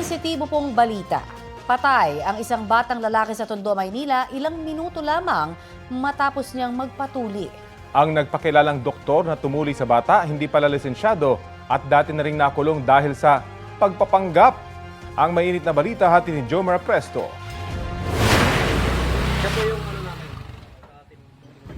Sensitibo pong balita. Patay ang isang batang lalaki sa Tondo, Maynila ilang minuto lamang matapos niyang magpatuli. Ang nagpakilalang doktor na tumuli sa bata hindi pala lisensyado at dati na ring nakulong dahil sa pagpapanggap. Ang mainit na balita hati ni Jomar Presto.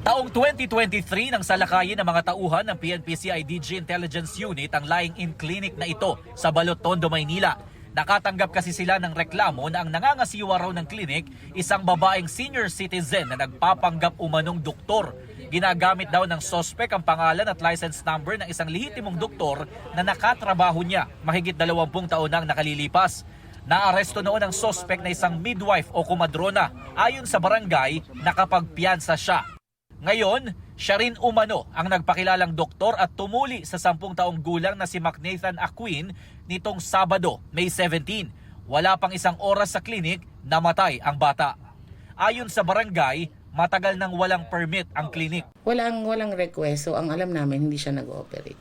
Taong 2023 nang salakayin ng mga tauhan ng PNP-CIDG Intelligence Unit ang lying-in clinic na ito sa Balot, Tondo, Maynila. Nakatanggap kasi sila ng reklamo na ang nangangasiwa raw ng clinic isang babaeng senior citizen na nagpapanggap umanong doktor. Ginagamit daw ng sospek ang pangalan at license number ng isang lehitimong doktor na nakatrabaho niya mahigit 20 taon nang nakalilipas. Naaresto noon ang sospek na isang midwife o kumadrona. Ayon sa barangay, nakapagpiyansa siya. Ngayon, siya rin umano ang nagpakilalang doktor at tumuli sa 10 taong gulang na si McNathan Aquin nitong Sabado, May 17. Wala pang isang oras sa klinik, namatay ang bata. Ayon sa barangay, matagal nang walang permit ang klinik. Walang request, so ang alam namin hindi siya nag-ooperate.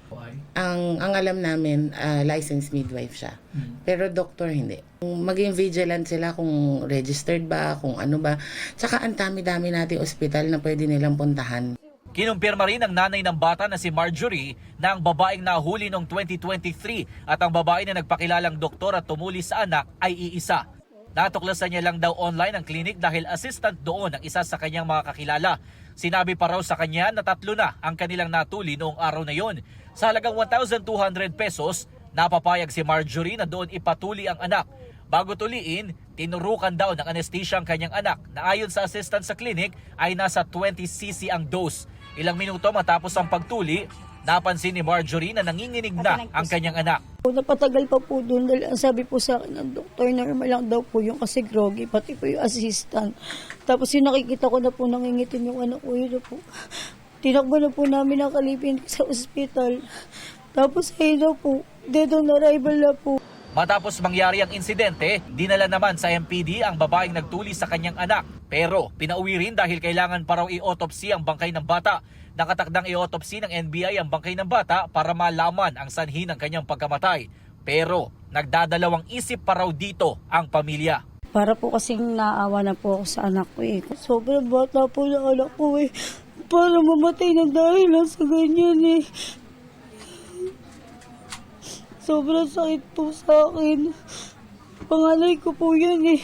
Ang alam namin, licensed midwife siya. Pero doktor hindi. Maging vigilant sila kung registered ba, kung ano ba. Tsaka ang dami-dami nating ospital na pwede nilang puntahan. Kinumpirma rin ng nanay ng bata na si Marjorie na ang babaeng nahuli noong 2023 at ang babae na nagpakilalang doktor at tumuli sa anak ay iisa. Natuklasan niya lang daw online ang klinik dahil assistant doon ang isa sa kanyang mga kakilala. Sinabi pa raw sa kanya na 3 na ang kanilang natuli noong araw na yon. Sa halagang 1,200 pesos, napapayag si Marjorie na doon ipatuli ang anak. Bago tuliin, tinurukan daw ng anesthesia ang kanyang anak na ayon sa assistant sa klinik ay nasa 20cc ang dose. Ilang minuto matapos ang pagtuli, napansin ni Marjorie na nanginginig na ang kanyang anak. Napatagal pa po doon dahil ang sabi po sa akin ng doktor, normal lang daw po yung kasi groggy, pati po yung assistant. Tapos yung nakikita ko na po nangingitim yung anak ko, yun po. Tinakbo na po namin ang kalipin sa ospital. Tapos ayun na po, dead on arrival na po. Matapos mangyari ang insidente, dinala naman sa MPD ang babaeng nagtuli sa kanyang anak. Pero pinauwi rin dahil kailangan pa raw i-autopsy ang bangkay ng bata. Nakatakdang i-autopsy ng NBI ang bangkay ng bata para malaman ang sanhi ng kanyang pagkamatay. Pero nagdadalawang isip pa raw dito ang pamilya. Para po kasing naawa na po ako sa anak ko eh. Sobrang bata po na anak ko eh. Para mamatay na dahil lang sa ganyan eh. Sobrang sakit po sa akin. Panganay ko po yan eh.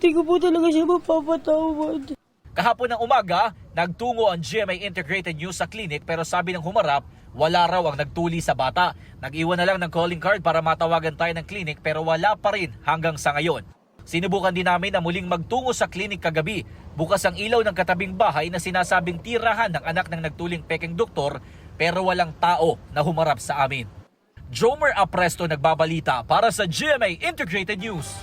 Hindi ko po talaga siya mapapatawad. Kahapon ng umaga, nagtungo ang GMA Integrated News sa klinik pero sabi ng humarap, wala raw ang nagtuli sa bata. Nag-iwan na lang ng calling card para matawagan tayo ng klinik pero wala pa rin hanggang sa ngayon. Sinubukan din namin na muling magtungo sa klinik kagabi. Bukas ang ilaw ng katabing bahay na sinasabing tirahan ng anak ng nagtuling peking doktor pero walang tao na humarap sa amin. Jomer Apresto nagbabalita para sa GMA Integrated News.